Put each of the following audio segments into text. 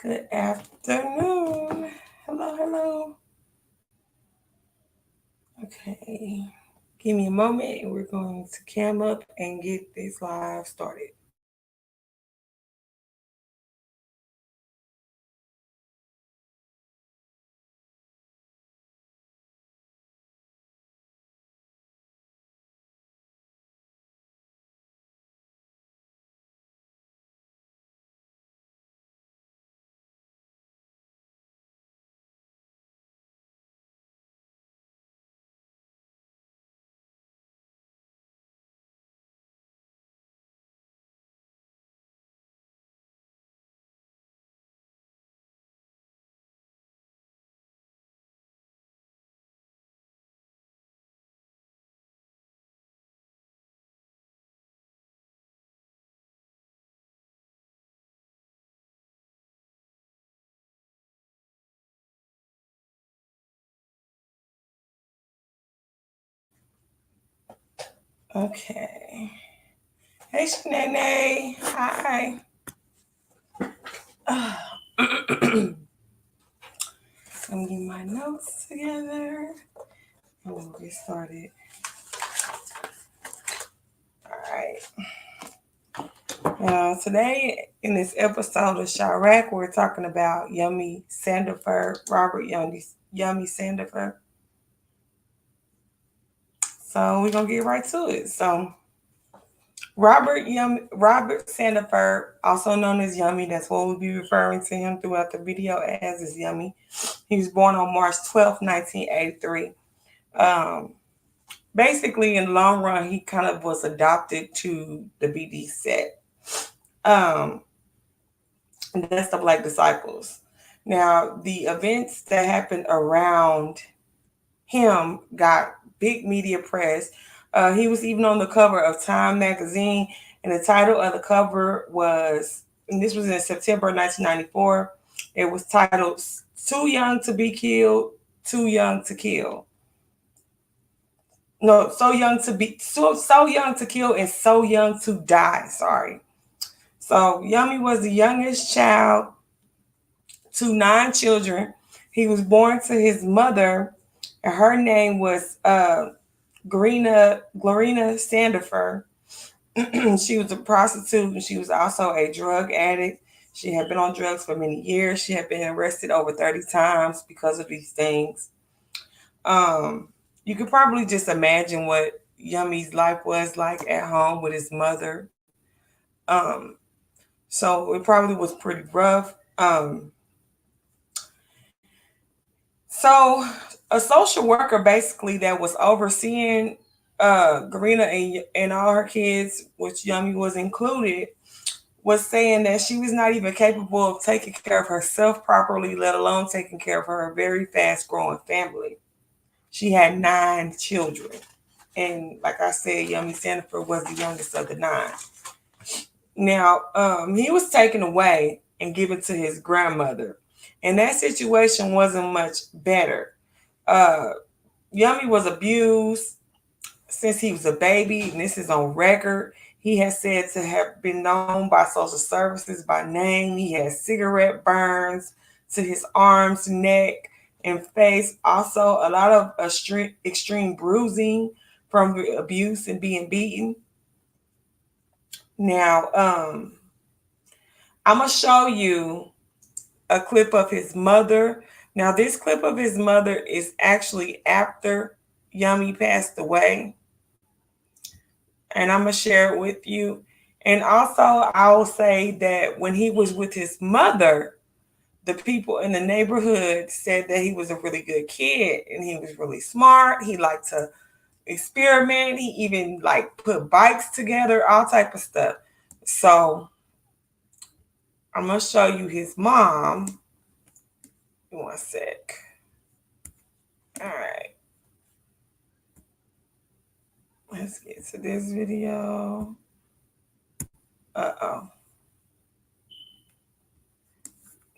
Good afternoon. Hello, hello. Okay. Give me a moment and we're going to cam up and get this live started. Okay. Hey, Shanae. Hi. So I'm getting my notes together and we'll get started. All right. Today in this episode of CHIRAQ, we're talking about Yummy Sandifer, Robert Yummy Sandifer. So we're gonna get right to it. So Robert Sandifer, also known as Yummy, that's what we'll be referring to him throughout the video as is Yummy. He was born on March 12th, 1983. Um, Basically, in the long run, he kind of was adopted to the BD set. Um, and that's the Black Disciples. Now, the events that happened around him got big media press. He was even on the cover of Time magazine, and the title of the cover was, and this was in September 1994, it was titled Too Young to Be Killed, Too Young to Kill. No, so young to kill and so young to die. Sorry. So Yummy was the youngest child to 9 children. He was born to his mother, and her name was Glorina Sandifer. She was a prostitute and she was also a drug addict. She had been on drugs for many years. She had been arrested over 30 times because of these things. Um, you could probably just imagine what Yummy's life was like at home with his mother. Um, so it probably was pretty rough. So a social worker basically that was overseeing Garena and all her kids, which Yummy was included, was saying that she was not even capable of taking care of herself properly, let alone taking care of her very fast growing family. She had 9 children. And like I said, Yummy Sandifer was the youngest of the 9. Now, he was taken away and given to his grandmother. And that situation wasn't much better. Uh, Yummy was abused since he was a baby, and this is on record. He has said to have been known by social services by name. He had cigarette burns to his arms, neck, and face. Also, a lot of extreme bruising from the abuse and being beaten. Now, I'm gonna show you a clip of his mother. Now, this clip of his mother is actually after Yummy passed away, and I'm gonna share it with you. And also, I will say that when he was with his mother, the people in the neighborhood said that he was a really good kid and he was really smart. He liked to experiment. He even like put bikes together, all type of stuff. So I'm gonna show you his mom. One sec. All right, let's get to this video. Oh.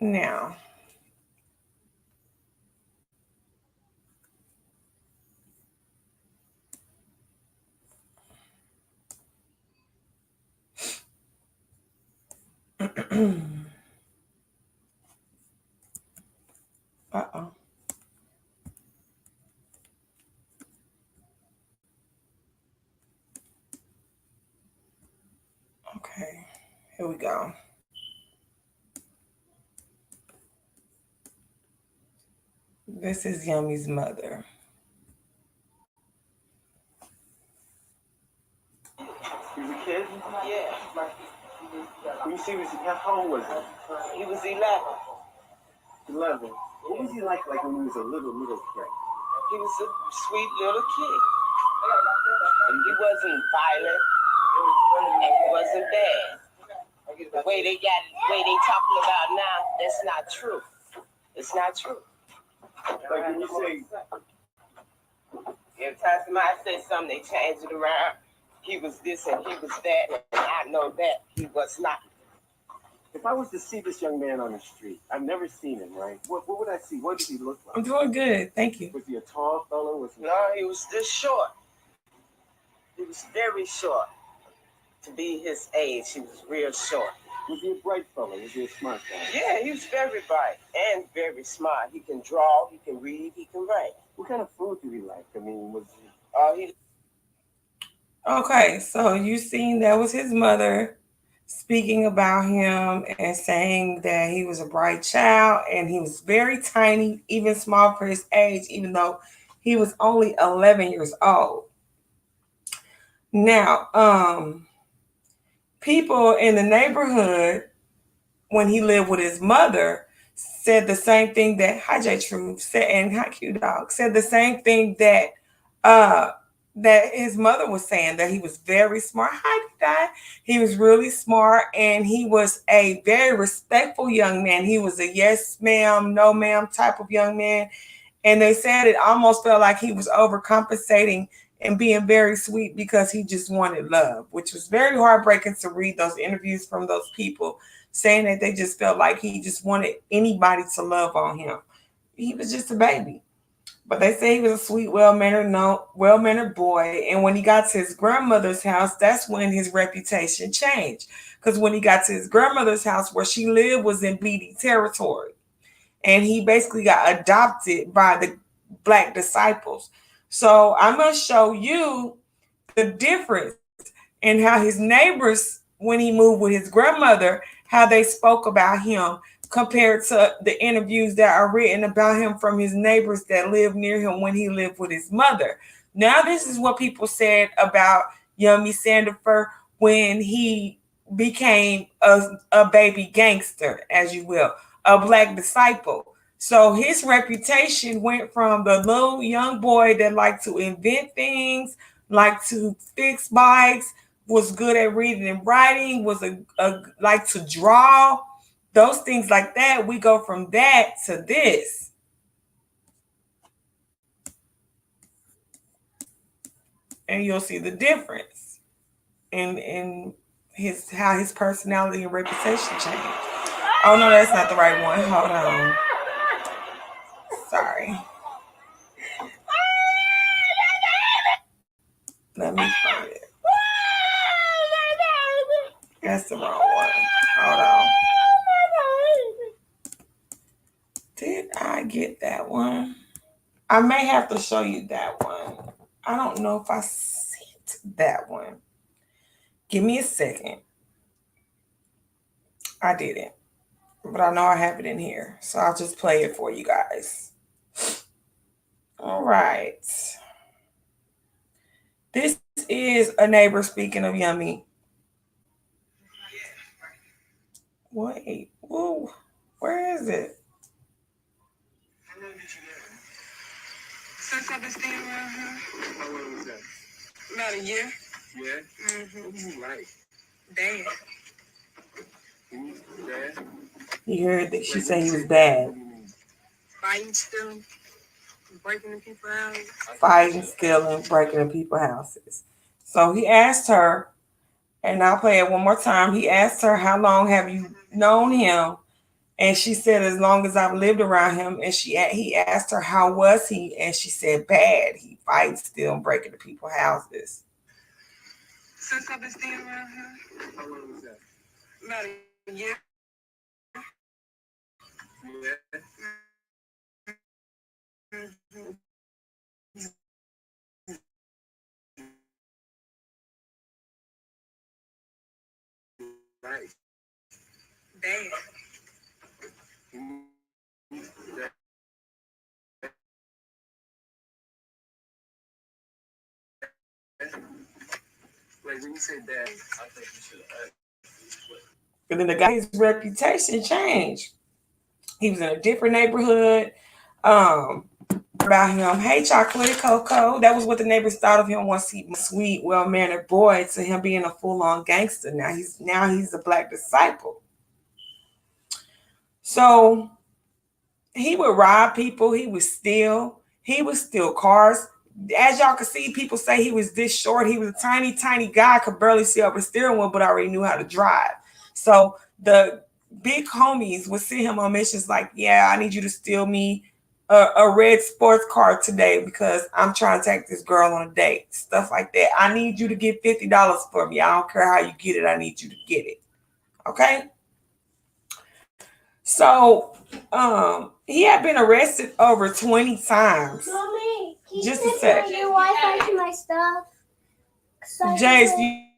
Now, Here we go. This is Yummy's mother. He was a kid? Yeah. When you say how old was he? He was 11. 11. What was he like when he was a little kid? He was a sweet little kid. And he wasn't violent, and he wasn't bad. The way they talking about now, that's not true. It's not true. Like when you say, every time somebody says something, they change it around. He was this and he was that, and I know that he was not. If I was to see this young man on the street, I've never seen him, right? What would I see? What did he look like? I'm doing good, thank you. Was he a tall fellow? No, he was this short. He was very short. To be his age, he was real short. Was he a bright fellow? Was he a smart guy? Yeah, he was very bright and very smart. He can draw, he can read, he can write. What kind of food did he like? I mean, was he... Okay, so you seen that was his mother speaking about him and saying that he was a bright child and he was very tiny, even small for his age, even though he was only 11 years old. Now, people in the neighborhood, when he lived with his mother, said the same thing that Hi J Truth said, and Hi Q Dog said the same thing uh that his mother was saying, that he was very smart. Hi Dad. He was really smart, and he was a very respectful young man. He was a yes ma'am, no ma'am type of young man. And they said it almost felt like he was overcompensating and being very sweet because he just wanted love, which was very heartbreaking to read those interviews from those people saying that they just felt like he just wanted anybody to love on him. He was just a baby. But they say he was a sweet, well-mannered, no, well-mannered boy. And when he got to his grandmother's house, that's when his reputation changed. Because when he got to his grandmother's house, where she lived was in BD territory, and he basically got adopted by the black disciples. So I'm going to show you the difference in how his neighbors, when he moved with his grandmother, how they spoke about him compared to the interviews that are written about him from his neighbors that lived near him when he lived with his mother. Now, this is what people said about Yummy Sandifer when he became a baby gangster, as you will, a black disciple. So his reputation went from the little young boy that liked to invent things, liked to fix bikes, was good at reading and writing, was a like to draw, those things like that. We go from that to this. And you'll see the difference in his how his personality and reputation changed. Oh no, that's not the right one. Hold on. Sorry. Let me find it. That's the wrong one. Hold on. Did I get that one? I may have to show you that one. I don't know if I sent that one. Give me a second. I didn't, but I know I have it in here. So I'll just play it for you guys. All right. This is a neighbor speaking of Yummy. Wait, whoa, where is it? Since I've been staying around here. How long was that? About a year. Yeah? Mm-hmm. What do you like? Bad. Bad? You heard that she said he was bad. Fighting, stealing, breaking in people's houses. Fighting, stealing, breaking in people's houses. So he asked her, and I'll play it one more time. He asked her, how long have you known him? And she said, as long as I've lived around him. And he asked her, how was he? And she said, bad. He fights, still breaking into people's houses. Since I've been staying around here. How long was that? About a year. Yeah? Mm-hmm. Right. bad. Like when you say that, I think you should have asked. And then the guy's reputation changed. He was in a different neighborhood. Um, about him, hey chocolate cocoa. That was what the neighbors thought of him once he was a sweet, well mannered boy to him being a full on gangster. Now he's a black disciple. So he would rob people. He would steal cars. As y'all can see, people say he was this short. He was a tiny, tiny guy, could barely see over the steering wheel, but already knew how to drive. So the big homies would send him on missions like, yeah, I need you to steal me a red sports car today because I'm trying to take this girl on a date. Stuff like that. I need you to get $50 for me. I don't care how you get it. I need you to get it. Okay. So he had been arrested over 20 times. Mommy, can you Just a sec. your Wi-Fi to my stuff? Jace, you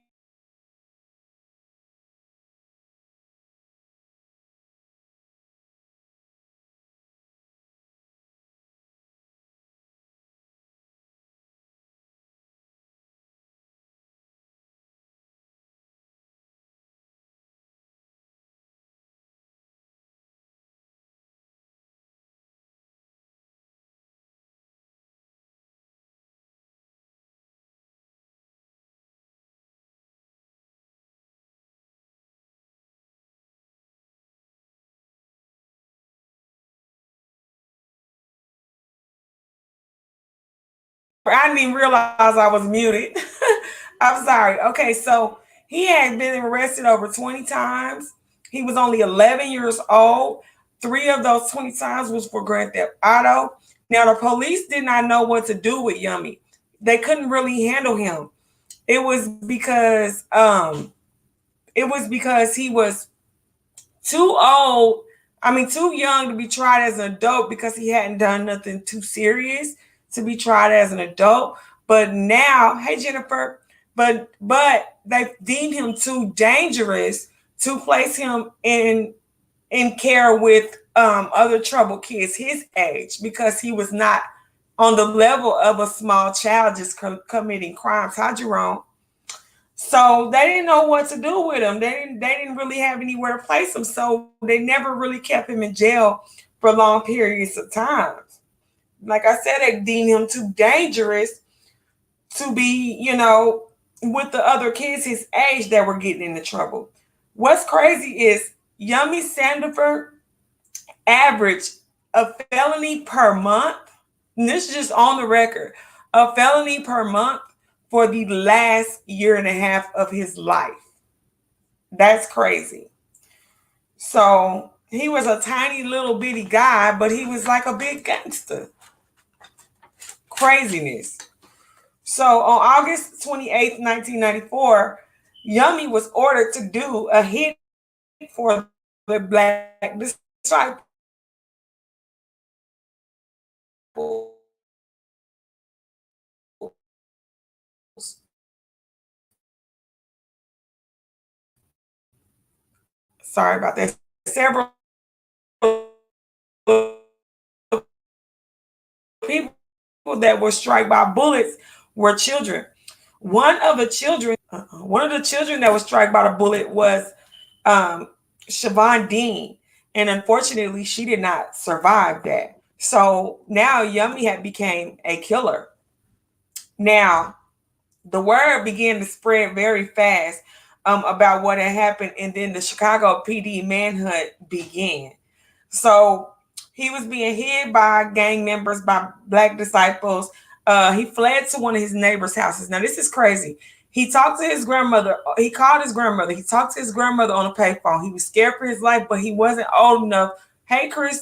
I didn't even realize I was muted. I'm sorry. Okay, so he had been arrested over 20 times. He was only 11 years old. Three of those 20 times was for Grand Theft Auto. Now, the police did not know what to do with Yummy. They couldn't really handle him. It was because he was too old. I mean, too young to be tried as an adult because he hadn't done nothing too serious to be tried as an adult. But now, hey Jennifer, but they deemed him too dangerous to place him in care with other troubled kids his age because he was not on the level of a small child just committing crimes. Hi, Jerome. So they didn't know what to do with him. They didn't really have anywhere to place him. So they never really kept him in jail for long periods of time. Like I said, they deemed him too dangerous to be, with the other kids his age that were getting into trouble. What's crazy is Yummy Sandifer averaged a felony per month. And this is just on the record. A felony per month for the last year and a half of his life. That's crazy. So he was a tiny little bitty guy, but he was like a big gangster. Craziness. So on August 28th, 1994, Yummy was ordered to do a hit for the Black Disciples. Sorry about that. Several people that were struck by bullets were children. One of the children that was struck by the bullet was um, Siobhan Dean, and unfortunately, she did not survive that. So now Yummy had became a killer. Now the word began to spread very fast about what had happened, and then the Chicago PD manhunt began. So he was being hid by gang members, by black disciples. He fled to one of his neighbors' houses. Now, this is crazy. He talked to his grandmother. He called his grandmother. He talked to his grandmother on a payphone. He was scared for his life, but he wasn't old enough. Hey, crazy,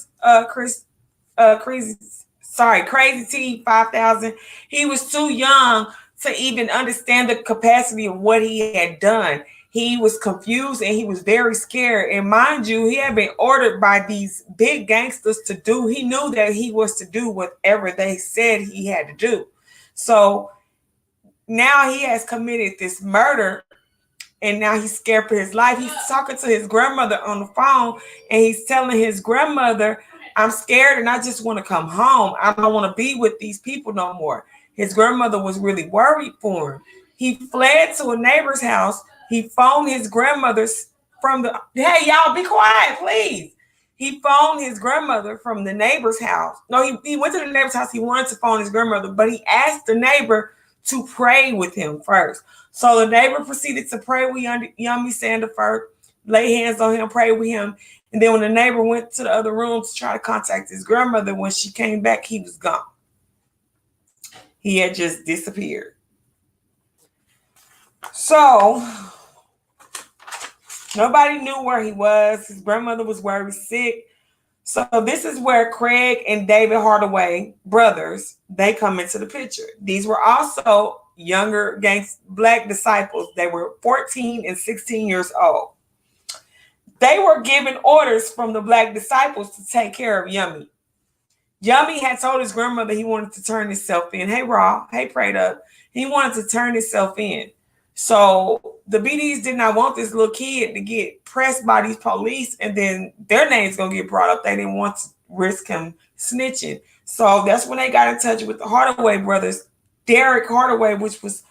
sorry, Crazy T 5000. He was too young to even understand the capacity of what he had done. He was confused and he was very scared. And mind you, he had been ordered by these big gangsters to do. He knew that he was to do whatever they said he had to do. So now he has committed this murder and now he's scared for his life. He's talking to his grandmother on the phone, and he's telling his grandmother, I'm scared and I just want to come home. I don't want to be with these people no more. His grandmother was really worried for him. He fled to a neighbor's house. He phoned his grandmother's from the, hey, y'all, be quiet, please. He phoned his grandmother from the neighbor's house. No, he went to the neighbor's house. He wanted to phone his grandmother, but he asked the neighbor to pray with him first. So the neighbor proceeded to pray with Yummy Sandifer, lay hands on him, pray with him. And then when the neighbor went to the other room to try to contact his grandmother, when she came back, he was gone. He had just disappeared. So nobody knew where he was. His grandmother was worried, sick. So this is where Craig and David Hardaway, brothers, they come into the picture. These were also younger black disciples. They were 14 and 16 years old. They were given orders from the black disciples to take care of Yummy. Yummy had told his grandmother he wanted to turn himself in. Hey, Raw. Hey, Prayed Up. He wanted to turn himself in. So the BDs did not want this little kid to get pressed by these police and then their name's going to get brought up. They didn't want to risk him snitching. So that's when they got in touch with the Hardaway brothers, Derek Hardaway, which was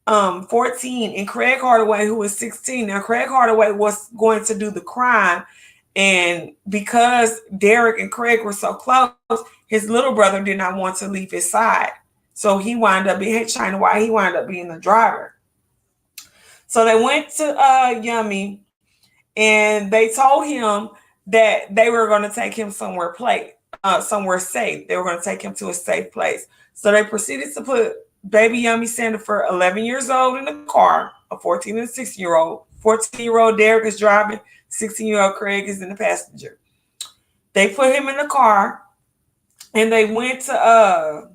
14, and Craig Hardaway, who was 16. Now, Craig Hardaway was going to do the crime. And because Derek and Craig were so close, his little brother did not want to leave his side. So he wound up being China White. He wound up being the driver. So they went to Yummy and they told him that they were going to take him somewhere safe. They were going to take him to a safe place. So they proceeded to put baby Yummy Sandifer, 11 years old, in the car, a 14 and 16-year-old. 14-year-old Derek is driving, 16-year-old Craig is in the passenger. They put him in the car and they went to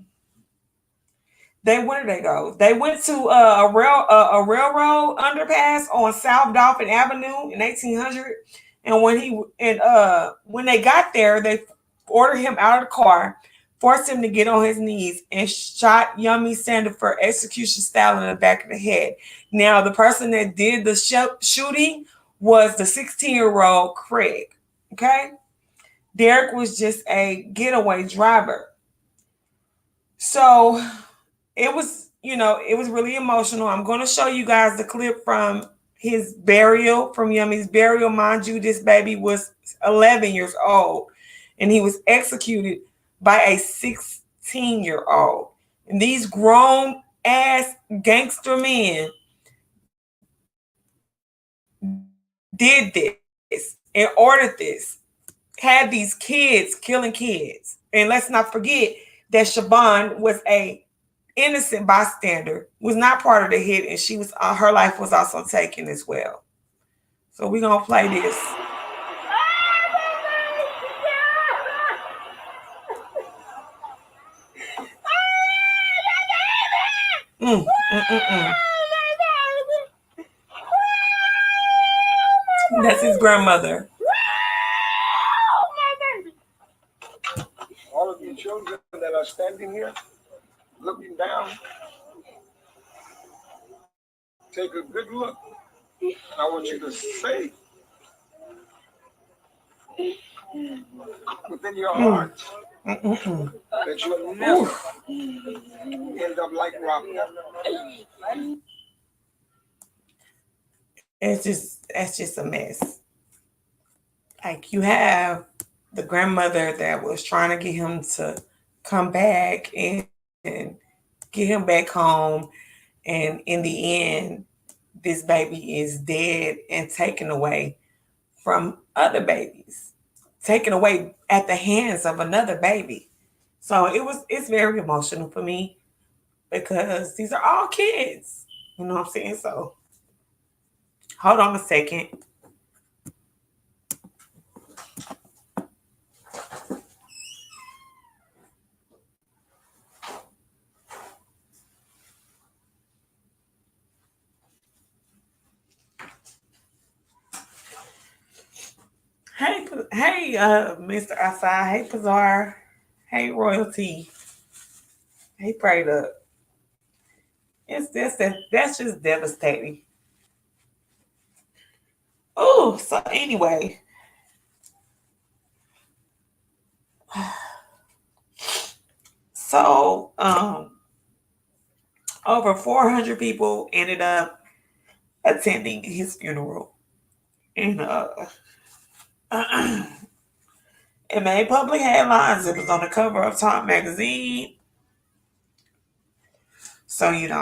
where did they go? They went to a railroad underpass on South Dolphin Avenue in 1800. And when they got there, they ordered him out of the car, forced him to get on his knees, and shot Yummy Sandifer execution style in the back of the head. Now, the person that did the shooting was the 16-year-old Craig. Okay, Derek was just a getaway driver. So it was really emotional. I'm going to show you guys the clip from his burial, from Yummy's burial. Mind you, this baby was 11 years old and he was executed by a 16-year-old. And these grown ass gangster men did this and ordered this, had these kids killing kids. And let's not forget that Siobhan was a innocent bystander, was not part of the hit, and she was her life was also taken as well. So we're gonna play this. That's his grandmother. All of you children that are standing here, looking down, take a good look. And I want you to say within your heart that you'll never end up like Robert. That's just a mess. Like, you have the grandmother that was trying to get him to come back and get him back home, and in the end, this baby is dead and taken away from other babies, taken away at the hands of another baby. So it's very emotional for me because these are all kids. You know what I'm saying? So hold on a second. Hey, Mr. Asai. Hey, Pazar. Hey, Royalty. Hey, Prayed Up. That's just devastating. Oh, so anyway, so over 400 people ended up attending his funeral, and it made public headlines. It was on the cover of Time magazine, so it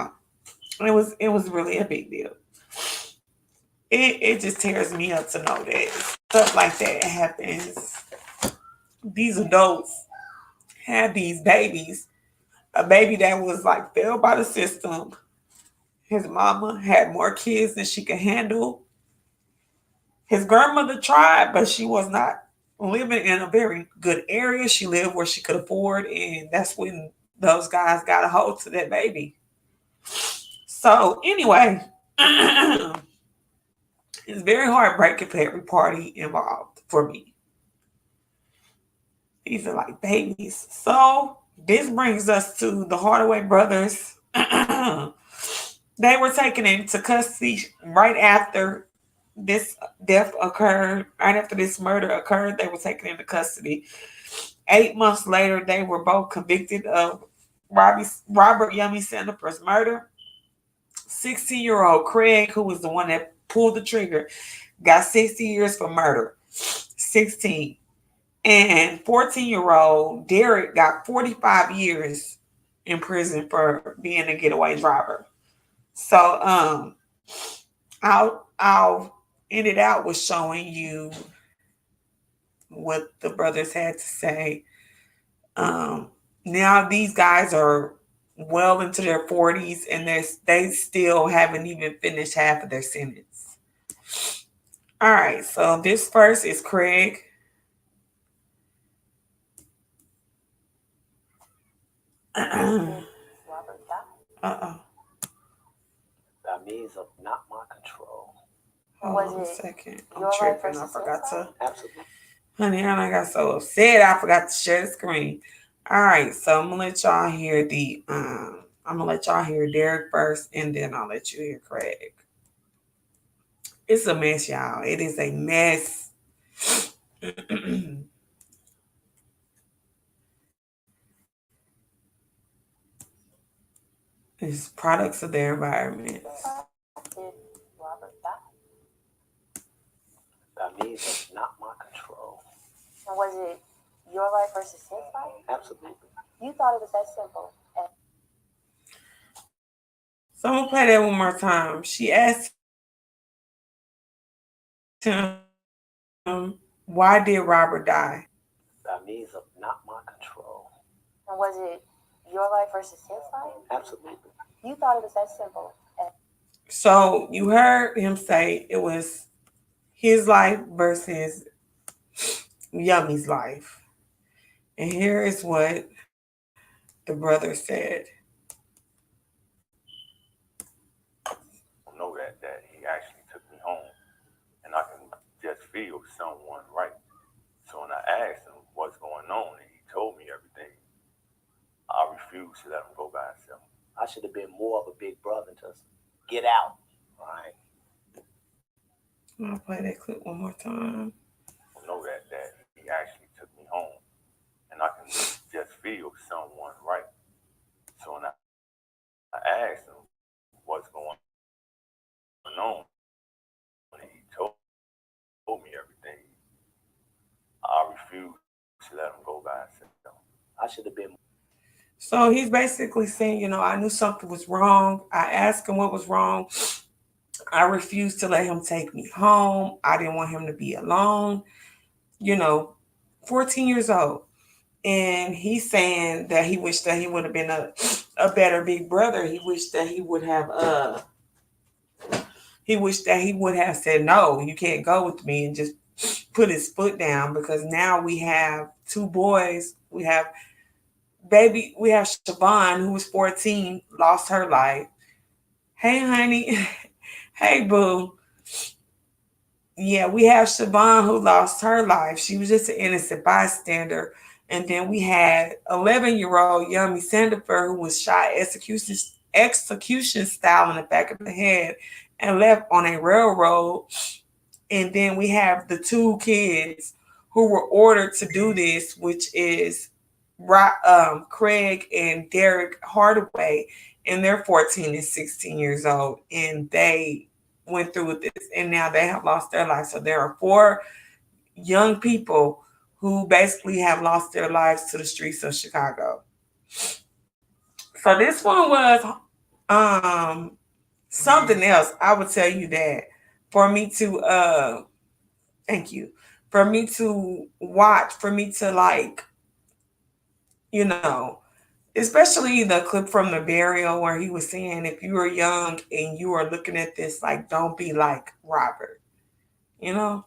was really a big deal. It just tears me up to know that stuff like that happens. These adults have these babies, a baby that was like failed by the system. His mama had more kids than she could handle. His grandmother tried, but she was not living in a very good area. She lived where she could afford, and that's when those guys got a hold to that baby. So anyway, it's very heartbreaking for every party involved for me. These are like babies. So this brings us to the Hardaway brothers. They were taken into custody right after this death occurred, right after this murder occurred. They were taken into custody. 8 months later, they were both convicted of Robert Yummy Sandifer's murder. 16-year-old Craig, who was the one that pulled the trigger, got 60 years for murder. 16. And 14-year-old Derek got 45 years in prison for being a getaway driver. So I'll end it out with showing you what the brothers had to say. Um, Now these guys are well into their 40s, and they still haven't even finished half of their sentence. All right, so this first is Craig. Uh oh. That means of not my control. Hold on a second. I'm tripping. I forgot to. Absolutely. Honey, and I got so upset I forgot to share the screen. All right, so I'm gonna let y'all hear I'm gonna let y'all hear Derek first, and then I'll let you hear Craig. It's a mess, y'all. It is a mess. It's products of their environments. Robert died. That means it's not my control. And was it your life versus his life? Absolutely. You thought it was that simple. So I'm gonna play that one more time. She asked him, why did Robert die? That means of not my control. And was it your life versus his life? Absolutely. You thought it was that simple. So you heard him say it was his life versus Yummy's life. And here is what the brother said. Know that he actually took me home, and I can just feel someone right. So when I asked him what's going on, and he told me everything, I refused to let him go by himself. I should have been more of a big brother to get out. All right. I'll play that clip one more time. Know that he actually took me home, and I can just feel someone right. So when I asked him what's going on, and he told me everything, I refused to let him go by himself. I should have been. So he's basically saying, I knew something was wrong. I asked him what was wrong. I refused to let him take me home. I didn't want him to be alone. You know, 14 years old. And he's saying that he wished that he would have been a better big brother. He wished that he would have said, no, you can't go with me, and just put his foot down, because now we have two boys. We have Siobhan, who was 14, lost her life. Hey, honey. Hey, boo. Yeah, we have Siobhan, who lost her life. She was just an innocent bystander. And then we had 11-year-old Yummy Sandifer, who was shot execution style in the back of the head and left on a railroad And then we have the two kids who were ordered to do this, which is Craig and Derek Hardaway, and they're 14 and 16 years old, and they went through with this, and now they have lost their lives. So there are four young people who basically have lost their lives to the streets of Chicago. So this one was um, something else. I would tell you that for me to thank you, for me to watch, for me to like, you know, especially the clip from the burial where he was saying if you were young and you are looking at this, like, don't be like Robert, you know.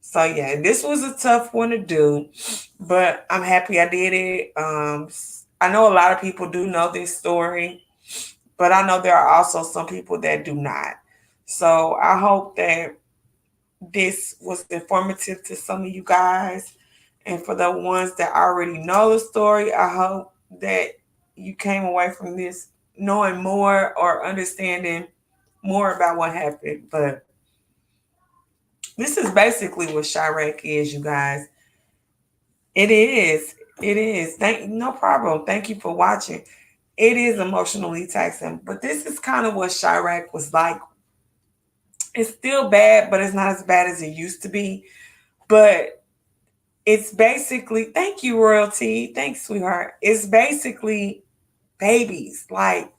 So yeah, this was a tough one to do, but I'm happy I did it. I know a lot of people do know this story, but I know there are also some people that do not. So I hope that this was informative to some of you guys. And for the ones that already know the story, I hope that you came away from this knowing more or understanding more about what happened. But this is basically what CHIRAQ is, you guys. It is. It is. No problem. Thank you for watching. It is emotionally taxing, but this is kind of what CHIRAQ was like. It's still bad, but it's not as bad as it used to be. But it's basically, thank you, Royalty. Thanks, sweetheart. It's basically babies. Like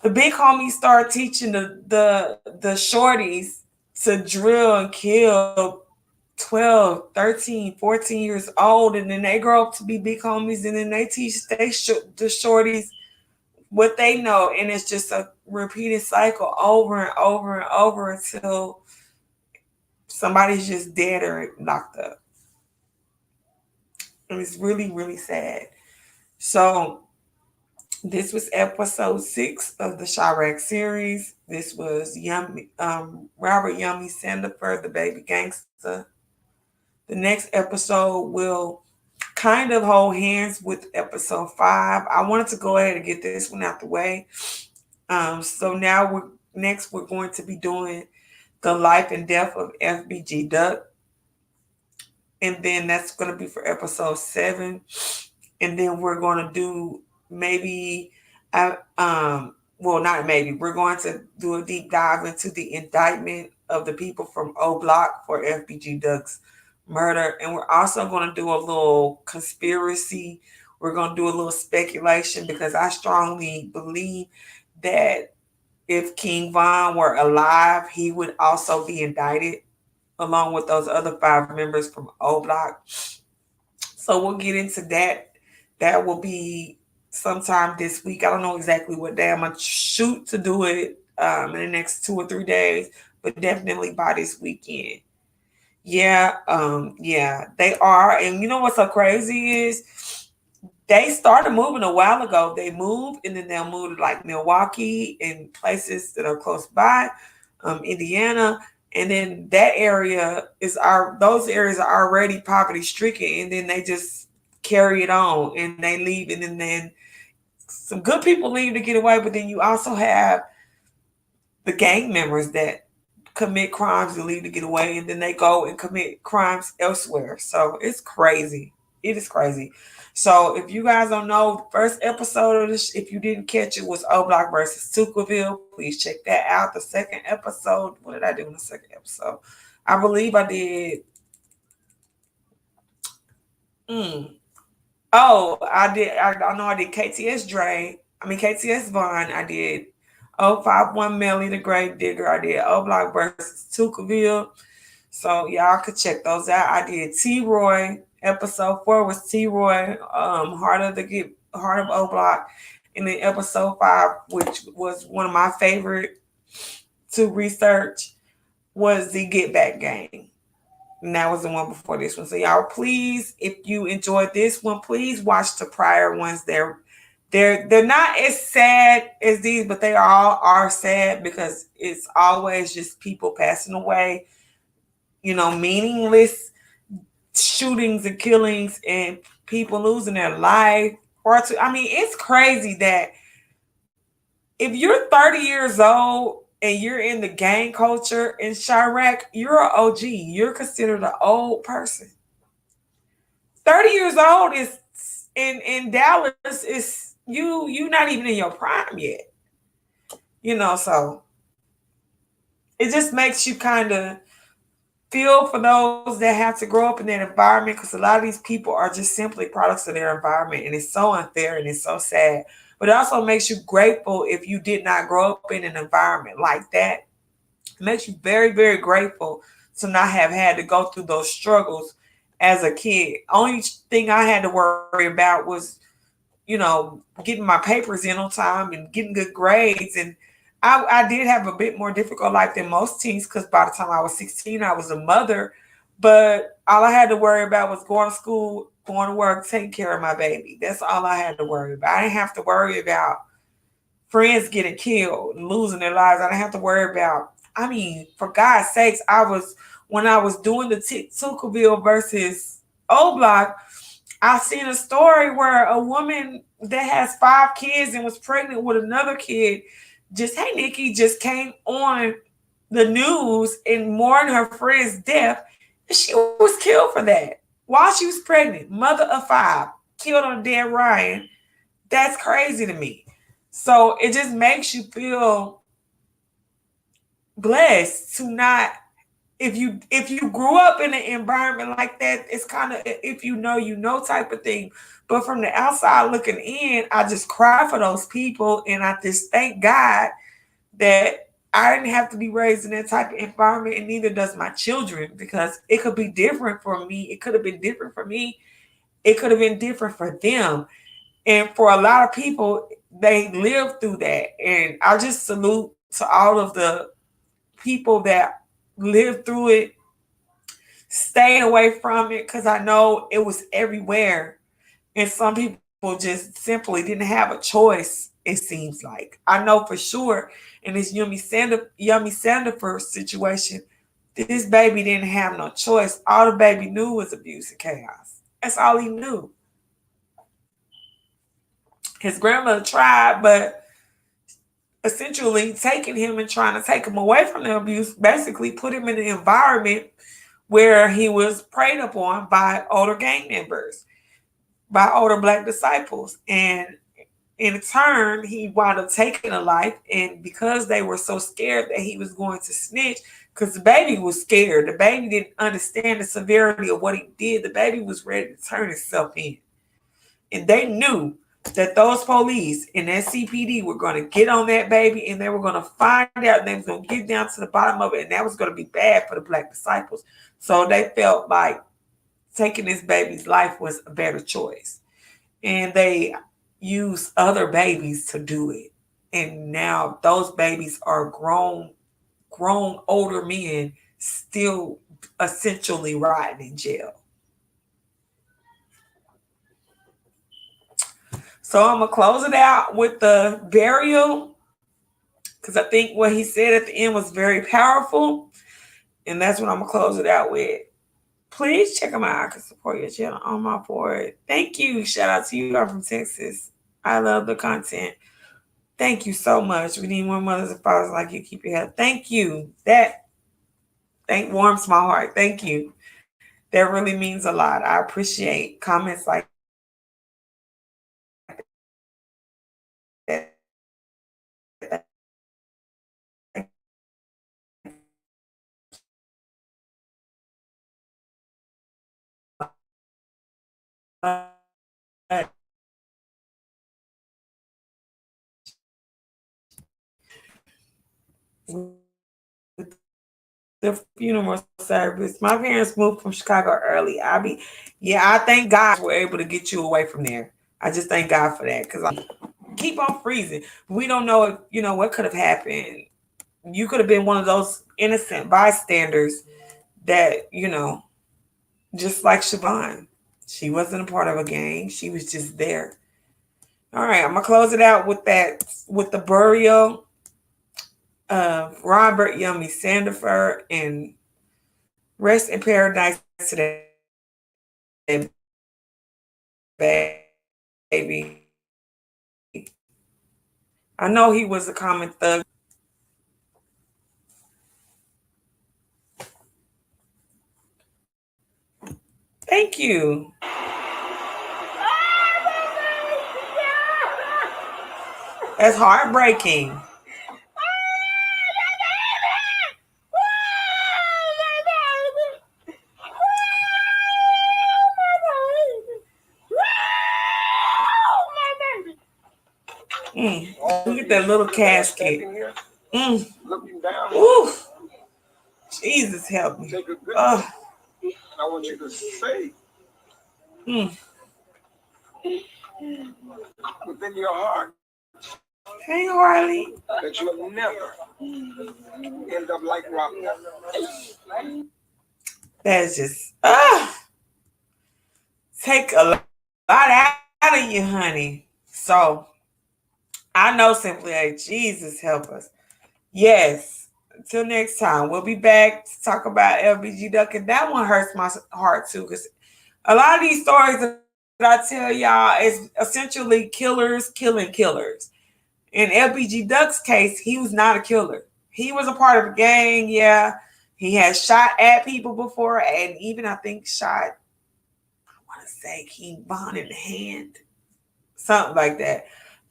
the big homies start teaching the shorties to drill and kill 12, 13, 14 years old, and then they grow up to be big homies, and then they teach the shorties what they know, and it's just a repeated cycle over and over and over until somebody's just dead or locked up. And it's really, really sad. So this was episode 6 of the CHIRAQ series. This was Robert Yummy Sandifer, the baby gangster. The next episode will kind of hold hands with episode 5. I wanted to go ahead and get this one out the way. So now we're going to be doing the life and death of FBG Duck, and then that's going to be for episode 7. And then we're going to do maybe, well, not maybe, we're going to do a deep dive into the indictment of the people from O Block for FBG Duck's murder. And we're also going to do a little conspiracy. We're going to do a little speculation because I strongly believe that if King Von were alive, he would also be indicted along with those other 5 members from O Block. So we'll get into that. That will be sometime this week. I don't know exactly what day. I'm going to shoot to do it in the next 2 or 3 days, but definitely by this weekend. Yeah, they are. And you know what's so crazy is they started moving a while ago. They moved and then they'll move to like Milwaukee and places that are close by, Indiana. And then that area those areas are already poverty stricken, and then they just carry it on and they leave, and then some good people leave to get away, but then you also have the gang members that commit crimes and leave to get away, and then they go and commit crimes elsewhere. So it's crazy. It is crazy. So if you guys don't know, the first episode of this, if you didn't catch it, was O Block versus Tuckerville. Please check that out. The second episode, what did I do in the second episode? I believe I did. Oh, I did. I know I did KTS Vaughn. I did 051 Melly the Grave Digger. I did O Block versus Tuckerville. So y'all could check those out. I did T Roy. Episode 4 was T Roy, Heart of O Block. And then episode 5, which was one of my favorite to research, was the Get Back Gang. And that was the one before this one. So y'all, please, if you enjoyed this one, please watch the prior ones. They're not as sad as these, but they all are sad because it's always just people passing away, meaningless shootings and killings and people losing their life. It's crazy that if you're 30 years old and you're in the gang culture in Chirac, you're an OG. You're considered an old person. 30 years old is in Dallas is you not even in your prime yet. So it just makes you kind of feel for those that have to grow up in that environment, because a lot of these people are just simply products of their environment, and it's so unfair and it's so sad. But it also makes you grateful if you did not grow up in an environment like that. It makes you very, very grateful to not have had to go through those struggles as a kid. Only thing I had to worry about was, getting my papers in on time and getting good grades. And I did have a bit more difficult life than most teens, because by the time I was 16, I was a mother. But all I had to worry about was going to school, going to work, taking care of my baby. That's all I had to worry about. I didn't have to worry about friends getting killed and losing their lives. I didn't have to worry about, I mean, for God's sakes, when I was doing the Tuckerville versus O Block, I seen a story where a woman that has 5 kids and was pregnant with another kid, hey Nikki, just came on the news and mourned her friend's death. And she was killed for that while she was pregnant, mother of 5, killed on dead Ryan. That's crazy to me. So it just makes you feel blessed to not, if you grew up in an environment like that, it's kind of, if you know type of thing. But from the outside looking in, I just cry for those people, and I just thank God that I didn't have to be raised in that type of environment, and neither does my children, because it could be different for me. It could have been different for me. It could have been different for them. And for a lot of people, they live through that. And I just salute to all of the people that lived through it, staying away from it, because I know it was everywhere. And some people just simply didn't have a choice, it seems like. I know for sure in this Yummy Sandifer situation, this baby didn't have no choice. All the baby knew was abuse and chaos. That's all he knew. His grandmother tried, but essentially taking him and trying to take him away from the abuse basically put him in an environment where he was preyed upon by older gang members, by older Black disciples. And in turn, he wound up taking a life. And because they were so scared that he was going to snitch, because the baby was scared, the baby didn't understand the severity of what he did. The baby was ready to turn himself in. And they knew that those police and that CPD were going to get on that baby, and they were going to find out, and they was going to get down to the bottom of it, and that was going to be bad for the Black disciples. So they felt like taking this baby's life was a better choice. And they used other babies to do it. And now those babies are grown older men still essentially rotting in jail. So I'm gonna close it out with the burial, because I think what he said at the end was very powerful, and that's what I'm gonna close it out with. Please check them out. I can support your channel on my board. Thank you. Shout out to you. I'm from Texas. I love the content. Thank you so much. We need more mothers and fathers like you. Keep your head. Thank you. Thank warms my heart. Thank you. That really means a lot. I appreciate comments like that. The funeral service. My parents moved from Chicago early. I thank God we're able to get you away from there. I just thank God for that, because I keep on freezing. We don't know if what could have happened. You could have been one of those innocent bystanders that just like Siobhan. She wasn't a part of a gang. She was just there. All right, I'm gonna close it out with the burial of Robert Yummy Sandifer, and rest in paradise to that baby. I know he was a common thug. Thank you. That's heartbreaking. Look at that little casket. Looking down. Ooh, Jesus help me. Take a good look. I want you to say within your heart Hey, Harley. that you'll never end up like Robert. That's just take a lot out of you, honey. So I know simply, hey, Jesus help us. Yes. Until next time, we'll be back to talk about LBG Duck, and that one hurts my heart too, because a lot of these stories that I tell y'all is essentially killers killing killers. In LBG Duck's case, he was not a killer. He was a part of a gang, yeah. He had shot at people before, and even I think shot, I want to say King Von in the hand, something like that.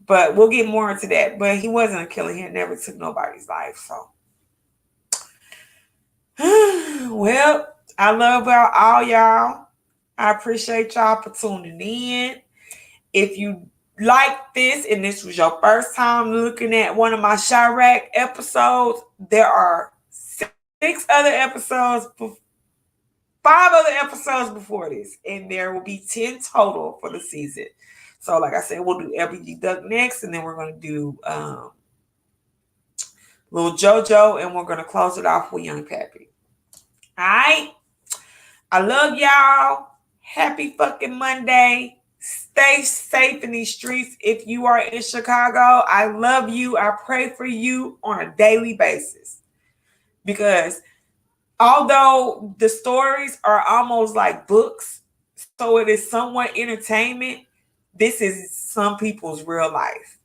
But we'll get more into that. But he wasn't a killer. He never took nobody's life. So, well, I love all y'all. I appreciate y'all for tuning in. If you like this and this was your first time looking at one of my CHIRAQ episodes, there are 5 other episodes before this, and there will be 10 total for the season. So, like I said, we'll do LBG Duck next, and then we're going to do Little JoJo, and we're going to close it off with Young Pappy. All right? I love y'all. Happy fucking Monday. Stay safe in these streets. If you are in Chicago, I love you. I pray for you on a daily basis. Because although the stories are almost like books, so it is somewhat entertainment, this is some people's real life.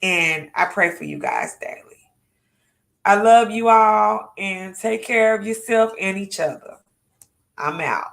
And I pray for you guys daily. I love you all, and take care of yourself and each other. I'm out.